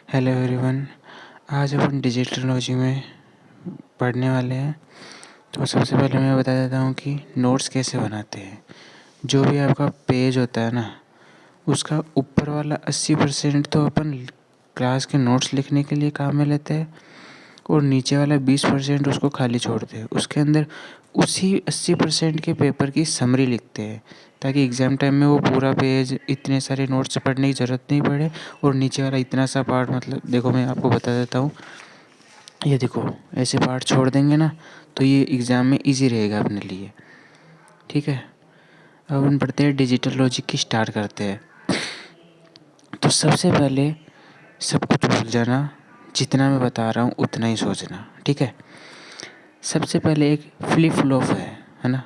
Hello everyone. आज अपन डिजिटलॉजी में पढ़ने वाले हैं। तो सबसे पहले मैं बता देता हूँ कि नोट्स कैसे बनाते हैं। जो भी आपका पेज होता है ना, उसका ऊपर वाला 80% तो अपन क्लास के नोट्स लिखने के लिए काम में लेते हैं और नीचे वाला 20% उसको खाली छोड़ते हैं। उसके अंदर उसी 80% के पेपर की समरी लिखते हैं ताकि एग्ज़ाम टाइम में वो पूरा पेज इतने सारे नोट्स से पढ़ने की ज़रूरत नहीं पड़े। और नीचे वाला इतना सा पार्ट, मतलब देखो मैं आपको बता देता हूँ, ये देखो ऐसे पार्ट छोड़ देंगे ना तो ये एग्ज़ाम में इजी रहेगा अपने लिए। ठीक है, अब अपन पढ़ते हैं डिजिटल लॉजिक की, स्टार्ट करते हैं। तो सबसे पहले सब कुछ भूल जाना, जितना मैं बता रहा हूँ उतना ही सोचना। ठीक है, सबसे पहले एक फ्लिप फ्लॉप है ना,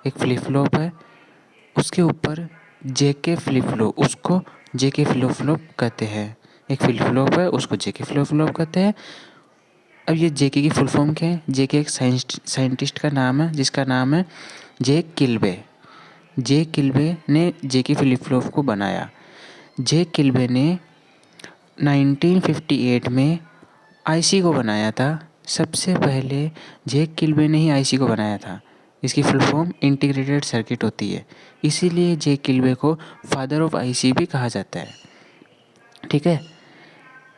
एक फ्लिप फ्लॉप है, उसके ऊपर जेके फ्लिप फ्लॉप, उसको जेके फ्लिप फ्लॉप कहते हैं। एक फ्लिप फ्लॉप है, उसको जेके फ्लिप फ्लॉप कहते हैं। अब ये जेके की फुल फॉर्म क्या है? जेके एक साइंटिस्ट का नाम है जिसका नाम है जे किल्बे। जे किल्बे ने जेके फ्लिप फ्लॉप को बनाया। जे किल्बे ने 1958 में आईसी को बनाया था। सबसे पहले जे किल्बे ने ही आईसी को बनाया था। इसकी फुल फॉर्म इंटीग्रेटेड सर्किट होती है, इसीलिए जे किल्बे को फादर ऑफ आईसी भी कहा जाता है। ठीक है,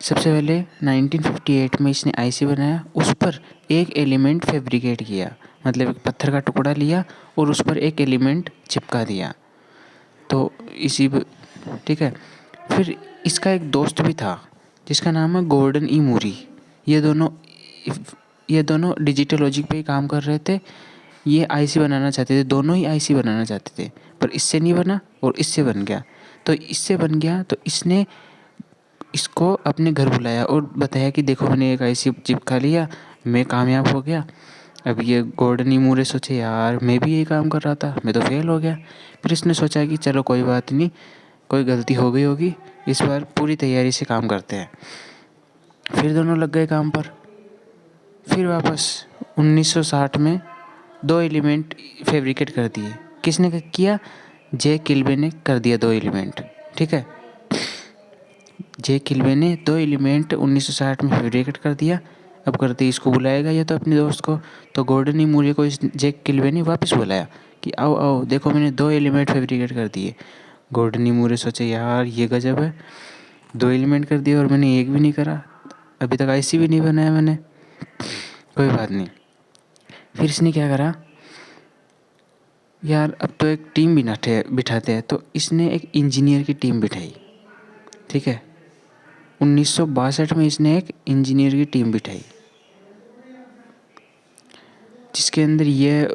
सबसे पहले 1958 में इसने आईसी बनाया, उस पर एक एलिमेंट फैब्रिकेट किया, मतलब एक पत्थर का टुकड़ा लिया और उस पर एक एलिमेंट चिपका दिया। तो ठीक है, फिर इसका एक दोस्त भी था जिसका नाम है गॉर्डन ई मूरी। ये दोनों ये दोनों डिजिटल लॉजिक पे ही काम कर रहे थे। ये आईसी बनाना चाहते थे, दोनों ही आईसी बनाना चाहते थे, पर इससे नहीं बना और इससे बन गया। तो इससे बन गया तो इसने इसको अपने घर बुलाया और बताया कि देखो मैंने एक आईसी चिपका लिया, मैं कामयाब हो गया। अब ये गॉर्डन ई मूरे सोचे यार मैं भी यही काम कर रहा था, मैं तो फेल हो गया। फिर इसने सोचा कि चलो कोई बात नहीं, कोई गलती हो गई होगी, इस बार पूरी तैयारी से काम करते हैं। फिर दोनों लग गए काम पर। फिर वापस 1960 में दो एलिमेंट फैब्रिकेट कर दिए। किसने किया? जे किल्बे ने कर दिया दो एलिमेंट। ठीक है, जे किल्बे ने दो एलिमेंट 1960 में फैब्रिकेट कर दिया। अब करते इसको बुलाएगा ये तो अपने दोस्त को। तो गॉर्डन ई मूरे को इस जे किल्बे ने वापस बुलाया कि आओ आओ देखो मैंने दो एलिमेंट फैब्रिकेट कर दिए। गॉर्डन ई मूरे सोचे यार ये गजब है, दो एलिमेंट कर दिए और मैंने एक भी नहीं करा, अभी तक आईसी भी नहीं बनाया मैंने। कोई बात नहीं। फिर इसने क्या करा, यार अब तो एक टीम बिठाते हैं। तो इसने एक इंजीनियर की टीम बिठाई। ठीक है, 1962 में इसने एक इंजीनियर की टीम बिठाई जिसके अंदर ये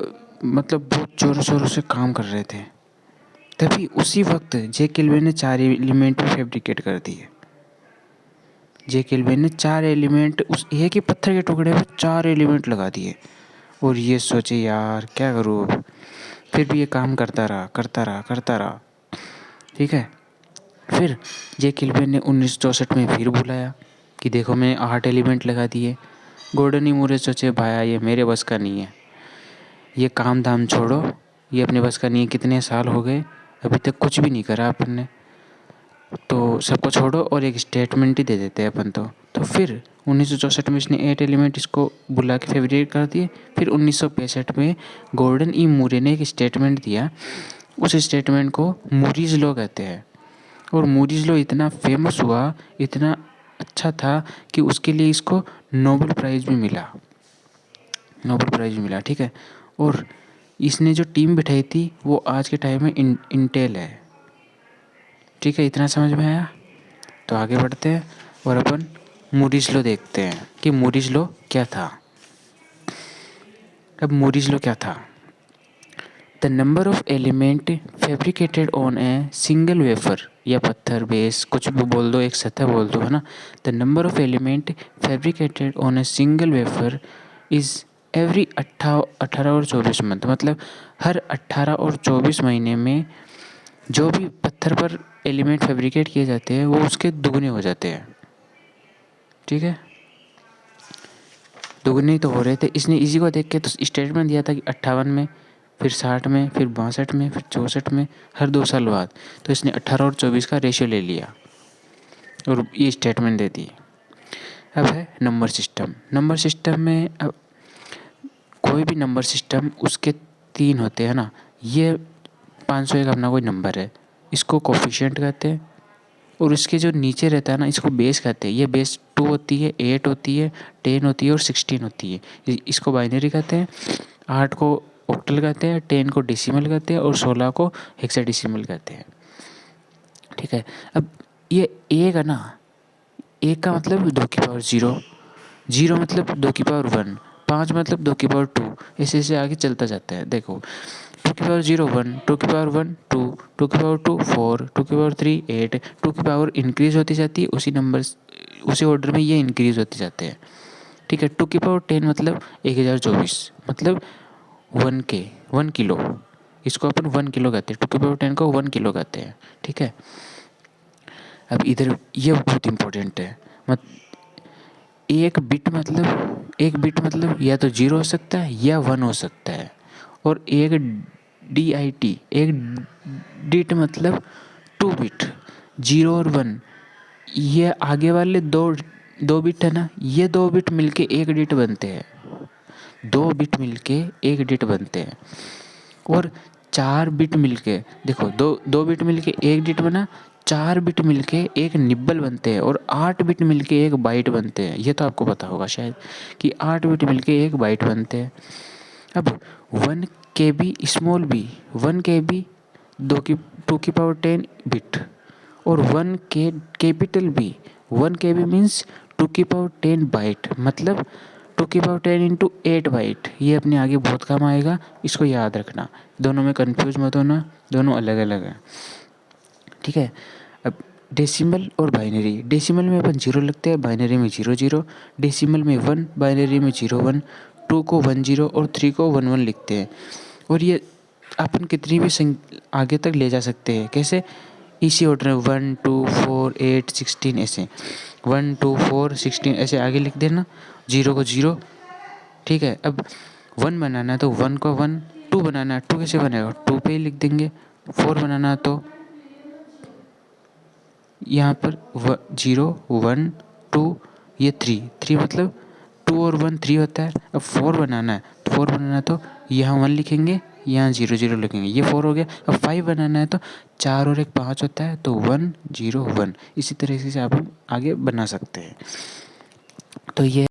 मतलब बहुत ज़ोरों शोरों से काम कर रहे थे। तभी उसी वक्त जे किल्बे ने चार एलिमेंट फैब्रिकेट कर दिए। जे किल्बे ने चार एलिमेंट उस एक ही पत्थर के टुकड़े पर चार एलिमेंट लगा दिए और ये सोचे यार क्या करूँ अब। फिर भी ये काम करता रहा करता रहा करता रहा। ठीक है, फिर जे किल्बे ने 1964 में फिर बुलाया कि देखो मैंने 8 एलिमेंट लगा दिए। गॉर्डन ई मूरे सोचे भाया ये मेरे बस का नहीं है, ये काम धाम छोड़ो, ये अपने बस का नहीं है। कितने साल हो गए अभी तक कुछ भी नहीं करा अपन ने, तो सबको छोड़ो और एक स्टेटमेंट ही दे देते हैं अपन। तो फिर 1964 में इसने 8 एलिमेंट इसको बुला के फेब्रिकेट कर दिए। फिर 1965 में गॉर्डन ई मूरे ने एक स्टेटमेंट दिया। उस स्टेटमेंट को मूरीज लॉ कहते हैं और मूरीज लॉ इतना फेमस हुआ, इतना अच्छा था कि उसके लिए इसको नोबेल प्राइज़ भी मिला, नोबेल प्राइज़ भी मिला। ठीक है, और इसने जो टीम बिठाई थी वो आज के टाइम में इंटेल है। ठीक है, इतना समझ में आया? तो आगे बढ़ते हैं और अपन मूरीज लॉ देखते हैं कि मूरीज लॉ क्या था। अब मूरीज लॉ क्या था? The number of element fabricated on a single wafer, या पत्थर बेस कुछ भी बोल दो, एक सतह बोल दो, है ना। The number of element fabricated on a single wafer is every 18 और 24 मंथ, मतलब हर 18 और 24 महीने में जो भी पत्थर पर एलिमेंट फैब्रिकेट किए जाते हैं वो उसके दुगने हो जाते हैं। ठीक है, दुगने तो हो रहे थे। इसने इसी को देख के तो स्टेटमेंट दिया था कि 58 में, फिर 60 में, फिर 62 में, फिर 64 में, हर 2 साल बाद। तो इसने 18 और 24 का रेशियो ले लिया। और ये स्टेटमेंट दे दी। अब है नंबर सिस्टम। नंबर सिस्टम में अब कोई भी नंबर सिस्टम उसके 3 होते हैं ना। ये 501 अपना कोई नंबर है, इसको कोफिशिएंट कहते हैं। और उसके जो नीचे रहता है ना, इसको बेस कहते हैं। ये बेस 2 होती है, 8 होती है, 10 होती है और 16 होती है। इसको बाइनरी कहते हैं। 8 को ऑक्टल कहते हैं, 10 को डेसिमल कहते हैं और 16 को हेक्साडेसिमल कहते हैं। ठीक है। अब ये एक है ना, एक का मतलब 2 की पावर 0, 0 मतलब 2 की पावर 1, 5 मतलब 2 की पावर 2, ऐसे ऐसे आगे चलता जाता है। देखो 2 की पावर 0 1, 2 की पावर 1 2, 2 की पावर 2 4, 2 की पावर 3 8, 2 की पावर इंक्रीज होती जाती है। उसी नंबर उसी ऑर्डर में ये इंक्रीज होते जाते हैं। ठीक है। 2 की पावर 10 मतलब 1024, मतलब 1 किलो। इसको अपन 1 किलो कहते हैं, 2 की पावर 10 को 1 किलो कहते हैं। ठीक है। अब इधर ये बहुत इंपॉर्टेंट है। मत एक बिट मतलब या तो 0 हो सकता है या 1 हो सकता है। और एक DIT, एक डिट मतलब 2 बिट, 0 और 1। ये आगे वाले दो बिट है ना, ये 2 बिट मिलके एक डिट बनते हैं। 2 बिट मिलके एक डिट बनते हैं। और 4 बिट मिलके, देखो दो बिट मिलके एक डिट बना, 4 बिट मिलके एक निब्बल बनते हैं और 8 बिट मिलके एक बाइट बनते हैं। ये तो आपको पता होगा शायद कि 8 बिट मिलके एक बाइट बनते हैं। अब 1 KB स्मॉल बी, 1 KB 2 की पावर 10 बिट और 1 के कैपिटल बी, 1 KB मीन्स 2 की पावर 10 बाइट, मतलब 2 की पावर 10 इंटू 8 बाइट। ये अपने आगे बहुत काम आएगा, इसको याद रखना। दोनों में कंफ्यूज मत होना, दोनों अलग अलग हैं। ठीक है। अब डेसिमल और बाइनरी। डेसिमल में अपन 0 लिखते हैं, बाइनरी में 0 0। डेसिमल में 1, बाइनरी में 0 1, 2 को 1 0 और 3 को 1 1 लिखते हैं। और ये अपन कितनी भी आगे तक ले जा सकते हैं। कैसे? इसी ऑर्डर में 1 2 4 8 16 ऐसे, 1 2 4 16 ऐसे आगे लिख देना, 0 को 0। ठीक है। अब 1 बनाना है तो 1 को 1, 2 बनाना है 2 कैसे बनेगा, 2 पे ही लिख देंगे। 4 बनाना है तो यहाँ पर 0 1 2, ये 3 मतलब 2 और 1 3 होता है। अब 4 बनाना है तो 4 बनाना है तो यहाँ 1 लिखेंगे, यहाँ 0 0 लिखेंगे, ये 4 हो गया। अब 5 बनाना है तो 4 और 1 5 होता है तो 1 0 1। इसी तरीके से आप आगे बना सकते हैं। तो ये